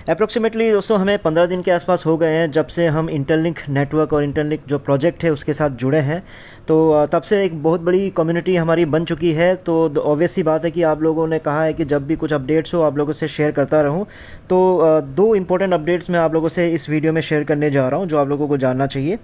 Approximately दोस्तों हमें 15 दिन के आसपास हो गए हैं जब से हम इंटरलिंक नेटवर्क और इंटरलिंक जो प्रोजेक्ट है उसके साथ जुड़े हैं। तो तब से एक बहुत बड़ी कम्युनिटी हमारी बन चुकी है। तो ऑब्वियस सी बात है कि आप लोगों ने कहा है कि जब भी कुछ अपडेट्स हो आप लोगों से शेयर करता रहूं। तो दो इंपॉर्टेंट अपडेट्स मैं आप लोगों से इस वीडियो में शेयर करने जा रहा हूं जो आप लोगों को जानना चाहिए।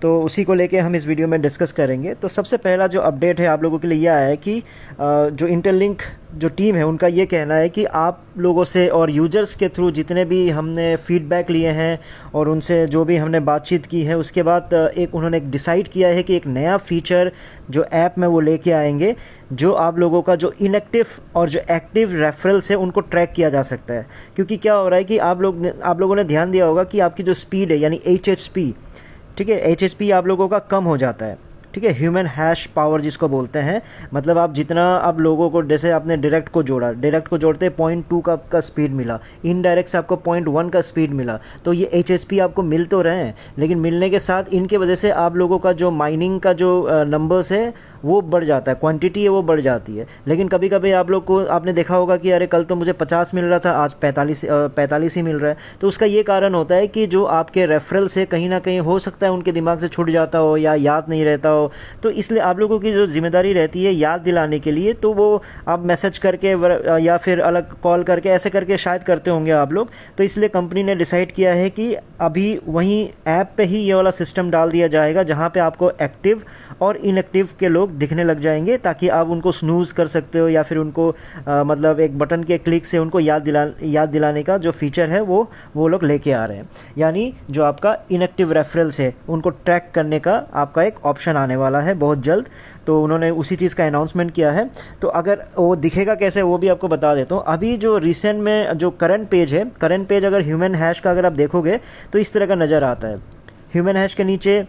तो उसी को लेके हम इस वीडियो में डिस्कस करेंगे। तो सबसे पहला जो अपडेट है आप लोगों के लिए यह है कि जो इंटरलिंक जो टीम है उनका ये कहना है कि आप लोगों से और यूजर्स के थ्रू जितने भी हमने फीडबैक लिए हैं और उनसे जो भी हमने बातचीत की है उसके बाद एक उन्होंने डिसाइड किया है कि एक नया फीचर जो ऐप में वो लेके आएंगे जो आप लोगों का जो इनएक्टिव और जो एक्टिव रेफरल्स है उनको ट्रैक किया जा सकता है। क्योंकि क्या हो रहा है कि आप लोगों ने ध्यान दिया होगा कि आपकी जो स्पीड है यानी HHP, ठीक है, HHP आप लोगों का कम हो जाता है। ठीक है, ह्यूमन हैश पावर जिसको बोलते हैं, मतलब आप जितना आप लोगों को, जैसे आपने डायरेक्ट को जोड़ा, डायरेक्ट को जोड़ते 0.2 का आपका स्पीड मिला, इनडायरेक्ट से आपको 0.1 का स्पीड मिला। तो ये HHP आपको मिल तो रहे हैं, लेकिन मिलने के साथ इनके वजह से आप लोगों का जो माइनिंग का जो नंबर्स है वो बढ़ जाता है, क्वांटिटी है वो बढ़ जाती है। लेकिन कभी कभी आप लोग को आपने देखा होगा कि अरे कल तो मुझे 50 मिल रहा था, आज 45 ही मिल रहा है। तो उसका ये कारण होता है कि जो आपके रेफरल से कहीं ना कहीं हो सकता है उनके दिमाग से छूट जाता हो या याद नहीं रहता हो। तो इसलिए आप लोगों की जो जिम्मेदारी रहती है याद दिलाने के लिए, तो वो आप मैसेज करके या फिर अलग कॉल करके ऐसे करके शायद करते होंगे आप लोग। तो इसलिए कंपनी ने डिसाइड किया है कि अभी वहीं ऐप पे ही ये वाला सिस्टम डाल दिया जाएगा जहाँ पे आपको एक्टिव और इनएक्टिव के लोग दिखने लग जाएंगे, ताकि आप उनको स्नूज़ कर सकते हो या फिर उनको मतलब एक बटन के क्लिक से उनको याद दिलाने का जो फीचर है वो लोग लेके आ रहे हैं। यानी जो आपका इनएक्टिव रेफरल्स है उनको ट्रैक करने का आपका एक ऑप्शन आने वाला है बहुत जल्द। तो उन्होंने उसी चीज़ का अनाउंसमेंट किया है। तो अगर वो दिखेगा कैसे वो भी आपको बता देता हूँ। अभी जो रिसेंट में जो करंट पेज है, करंट पेज अगर ह्यूमन हैश का अगर आप देखोगे तो इस तरह का नज़र आता है। ह्यूमन हैश के नीचे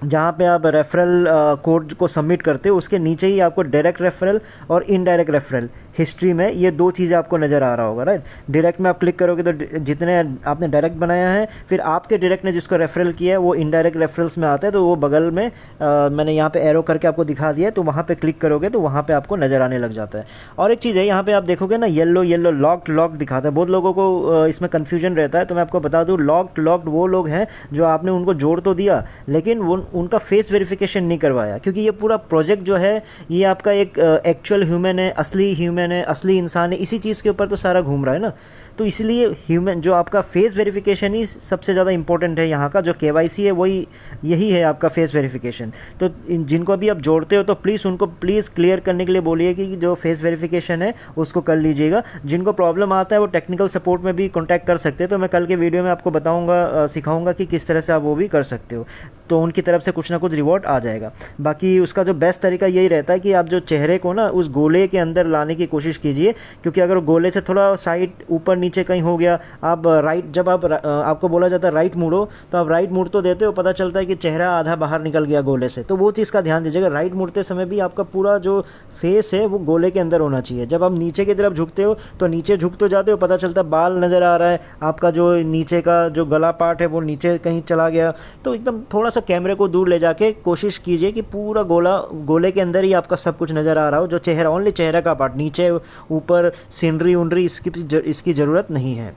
जहाँ पे आप रेफरल कोड को सबमिट करते हो उसके नीचे ही आपको डायरेक्ट रेफरल और इनडायरेक्ट रेफरल हिस्ट्री में ये दो चीज़ें आपको नज़र आ रहा होगा, राइट। डायरेक्ट में आप क्लिक करोगे तो जितने आपने डायरेक्ट बनाया है, फिर आपके डायरेक्ट ने जिसको रेफरल किया है वो इनडायरेक्ट रेफरल्स में आता है। तो वो बगल में मैंने यहाँ पे एरो करके आपको दिखा दिया है, तो वहाँ पे क्लिक करोगे तो वहाँ पे आपको नज़र आने लग जाता है। और एक चीज़ है, यहाँ पे आप देखोगे ना येलो लॉक्ड दिखाता है। बहुत लोगों को इसमें कन्फ्यूजन रहता है, तो मैं आपको बता दूँ लॉक्ड वो लोग हैं जो आपने उनको जोड़ तो दिया लेकिन वो उनका फेस वेरिफिकेशन नहीं करवाया। क्योंकि ये पूरा प्रोजेक्ट जो है ये आपका एक एक्चुअल ह्यूमन है, असली ह्यूमन है, असली इंसान है, इसी चीज़ के ऊपर तो सारा घूम रहा है ना। तो इसलिए ह्यूमन जो आपका फेस वेरिफिकेशन ही सबसे ज़्यादा इंपॉर्टेंट है। यहाँ का जो KYC है वही यही है आपका फेस वेरिफिकेशन। तो जिनको भी आप जोड़ते हो तो प्लीज़ उनको क्लियर करने के लिए बोलिए कि जो फेस वेरिफिकेशन है उसको कर लीजिएगा। जिनको प्रॉब्लम आता है वो टेक्निकल सपोर्ट में भी कॉन्टैक्ट कर सकते हैं। तो मैं कल के वीडियो में आपको बताऊँगा, सिखाऊँगा कि किस तरह से आप वो भी कर सकते हो। तो उनकी तरफ से कुछ ना कुछ रिवॉर्ड आ जाएगा। बाकी उसका जो बेस्ट तरीका यही रहता है कि आप जो चेहरे को ना उस गोले के अंदर लाने की कोशिश कीजिए। क्योंकि अगर गोले से थोड़ा साइड ऊपर नीचे कहीं हो गया, आप राइट, जब आपको बोला जाता है राइट मुड़ो, तो आप राइट मुड़ तो देते हो, पता चलता है कि चेहरा आधा बाहर निकल गया गोले से। तो वो चीज़ का ध्यान दीजिएगा। राइट मुड़ते समय भी आपका पूरा जो फेस है वो गोले के अंदर होना चाहिए। जब आप नीचे की तरफ झुकते हो तो नीचे झुक तो जाते हो, पता चलता है बाल नज़र आ रहा है, आपका जो नीचे का जो गला पार्ट है वो नीचे कहीं चला गया। तो एकदम थोड़ा सा कैमरे को दूर ले जाके कोशिश कीजिए कि पूरा गोले के अंदर ही आपका सब कुछ नज़र आ रहा हो। जो चेहरा, ओनली चेहरा का पार्ट, नीचे ऊपर सीनरी इसकी ज़रूरत नहीं है।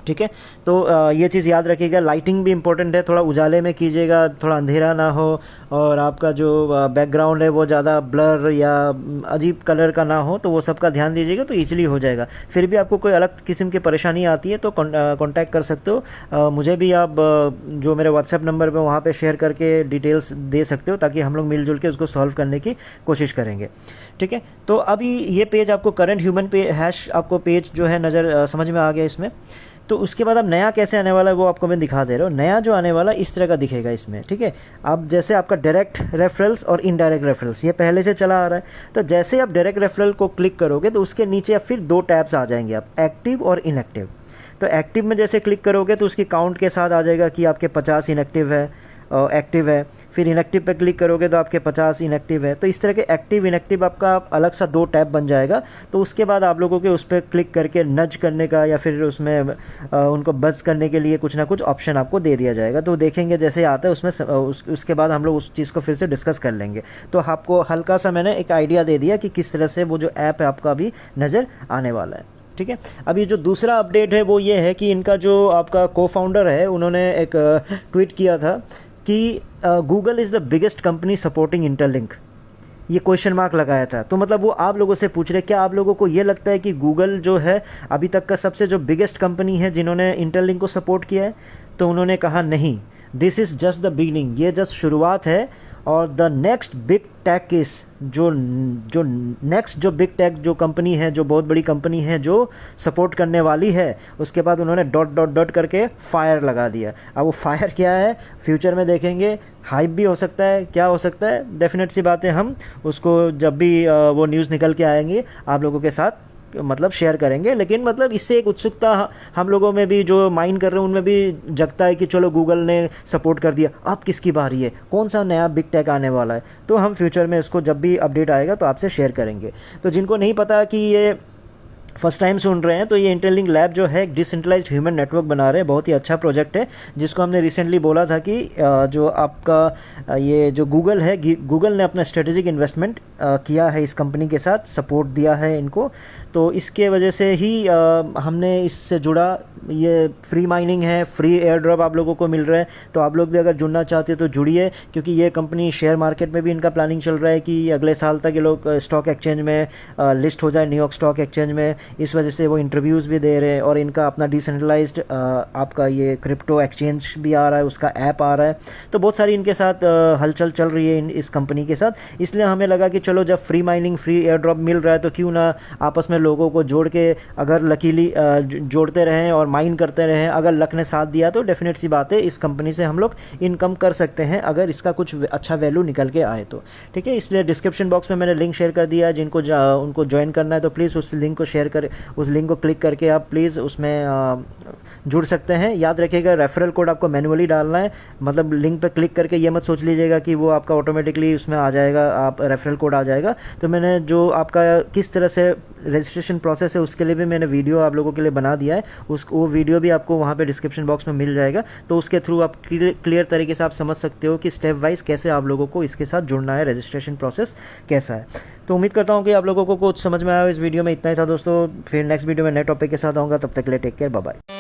ठीक है, तो ये चीज़ याद रखिएगा। लाइटिंग भी इंपॉर्टेंट है, थोड़ा उजाले में कीजिएगा, थोड़ा अंधेरा ना हो, और आपका जो बैकग्राउंड है वो ज़्यादा ब्लर या अजीब कलर का ना हो। तो वो सब का ध्यान दीजिएगा तो ईजिली हो जाएगा। फिर भी आपको कोई अलग किस्म की परेशानी आती है तो कॉन्टैक्ट कर सकते हो। मुझे भी आप जो मेरे WhatsApp नंबर पे वहाँ पे शेयर करके डिटेल्स दे सकते हो, ताकि हम लोग मिलजुल के उसको सॉल्व करने की कोशिश करेंगे। ठीक है, तो अभी ये पेज आपको करंट ह्यूमन हैश आपको पेज जो है नज़र समझ में आ गया इसमें। तो उसके बाद अब नया कैसे आने वाला है वो आपको मैं दिखा दे रहा हूँ। नया जो आने वाला इस तरह का दिखेगा इसमें। ठीक है, अब जैसे आपका डायरेक्ट रेफरल्स और इनडायरेक्ट रेफरल्स ये पहले से चला आ रहा है। तो जैसे आप डायरेक्ट रेफरल को क्लिक करोगे तो उसके नीचे फिर दो टैब्स आ जाएंगे, आप एक्टिव और इनएक्टिव। तो एक्टिव में जैसे क्लिक करोगे तो उसकी काउंट के साथ आ जाएगा कि आपके 50 इनएक्टिव है, एक्टिव है। फिर इनएक्टिव पे क्लिक करोगे तो आपके 50 इनएक्टिव है। तो इस तरह के एक्टिव इनएक्टिव आपका अलग सा दो टैब बन जाएगा। तो उसके बाद आप लोगों के उस पर क्लिक करके नज करने का या फिर उसमें उनको बज करने के लिए कुछ ना कुछ ऑप्शन आपको दे दिया जाएगा। तो देखेंगे जैसे आता है उसमें उसके बाद हम लोग उस चीज़ को फिर से डिस्कस कर लेंगे। तो आपको हल्का सा मैंने एक आइडिया दे दिया कि किस तरह से वो जो ऐप है आपका अभी नज़र आने वाला है। ठीक है। अभी जो दूसरा अपडेट है वो ये है कि इनका जो आपका को फाउंडर है उन्होंने एक ट्वीट किया था कि Google is the biggest company supporting interlink, ये क्वेश्चन मार्क लगाया था। तो मतलब वो आप लोगों से पूछ रहे क्या आप लोगों को ये लगता है कि गूगल जो है अभी तक का सबसे जो बिगेस्ट कंपनी है जिन्होंने इंटरलिंक को सपोर्ट किया है? तो उन्होंने कहा नहीं, this is just the beginning, ये जस्ट शुरुआत है और द नेक्स्ट बिग टेक इस जो नेक्स्ट जो बिग टेक जो कंपनी है, जो बहुत बड़ी कंपनी है जो सपोर्ट करने वाली है, उसके बाद उन्होंने डॉट डॉट डॉट करके फायर लगा दिया। अब वो फायर क्या है फ्यूचर में देखेंगे, हाइप भी हो सकता है, क्या हो सकता है, डेफिनेट सी बात है, हम उसको जब भी वो न्यूज़ निकल के आएंगे आप लोगों के साथ मतलब शेयर करेंगे। लेकिन मतलब इससे एक उत्सुकता हम लोगों में भी जो माइंड कर रहे हैं उनमें भी जगता है कि चलो गूगल ने सपोर्ट कर दिया, अब किसकी बारी है, कौन सा नया बिग टेक आने वाला है। तो हम फ्यूचर में उसको जब भी अपडेट आएगा तो आपसे शेयर करेंगे। तो जिनको नहीं पता कि ये फर्स्ट टाइम सुन रहे हैं तो ये इंटरलिंक लैब जो है एक डिसेंट्रलाइज्ड ह्यूमन नेटवर्क बना रहे हैं, बहुत ही अच्छा प्रोजेक्ट है जिसको हमने रिसेंटली बोला था कि जो आपका ये जो गूगल है, गूगल ने अपना स्ट्रेटेजिक इन्वेस्टमेंट किया है इस कंपनी के साथ, सपोर्ट दिया है इनको। तो इसके वजह से ही हमने इससे जुड़ा, ये फ्री माइनिंग है, फ्री एयर ड्रॉप आप लोगों को मिल रहा है। तो आप लोग भी अगर जुड़ना चाहते हो तो जुड़िए, क्योंकि ये कंपनी शेयर मार्केट में भी इनका प्लानिंग चल रहा है कि अगले साल तक ये लोग स्टॉक एक्सचेंज में लिस्ट हो जाए, न्यूयॉर्क स्टॉक एक्सचेंज में। इस वजह से वो इंटरव्यूज़ भी दे रहे हैं और इनका अपना डिसेंट्रलाइज्ड आपका ये क्रिप्टो एक्सचेंज भी आ रहा है, उसका ऐप आ रहा है। तो बहुत सारी इनके साथ हलचल चल रही है इस कंपनी के साथ। इसलिए हमें लगा कि चलो जब free mining, free air drop मिल रहा है तो क्यों ना आपस में लोगों को जोड़ के अगर लकीली जोड़ते रहें और माइन करते रहें। अगर लक ने साथ दिया तो डेफिनेट सी बात है इस कंपनी से हम लोग इनकम कर सकते हैं अगर इसका कुछ अच्छा वैल्यू निकल के आए तो। ठीक है, इसलिए डिस्क्रिप्शन बॉक्स में मैंने लिंक शेयर कर दिया है, जिनको उनको ज्वाइन करना है तो प्लीज़ उस लिंक को शेयर कर, उस लिंक को क्लिक करके आप प्लीज़ उसमें जुड़ सकते हैं। याद रखिएगा रेफरल कोड आपको मैनुअली डालना है, मतलब लिंक पे क्लिक करके ये मत सोच लीजिएगा कि वो आपका ऑटोमेटिकली उसमें आ जाएगा, आप रेफरल कोड आ जाएगा। तो मैंने जो आपका किस तरह से रजिस्ट्रेशन प्रोसेस है उसके लिए भी मैंने वीडियो आप लोगों के लिए बना दिया है, वो वीडियो भी आपको वहाँ पे डिस्क्रिप्शन बॉक्स में मिल जाएगा। तो उसके थ्रू आप क्लियर तरीके से आप समझ सकते हो कि स्टेप वाइज कैसे आप लोगों को इसके साथ जुड़ना है, रजिस्ट्रेशन प्रोसेस कैसा है। तो उम्मीद करता हूँ कि आप लोगों को कुछ समझ में आया। इस वीडियो में इतना ही था दोस्तों, फिर नेक्स्ट वीडियो में नए टॉपिक के साथ आऊँगा, तब तक के लिए टेक केयर, बाय बाय।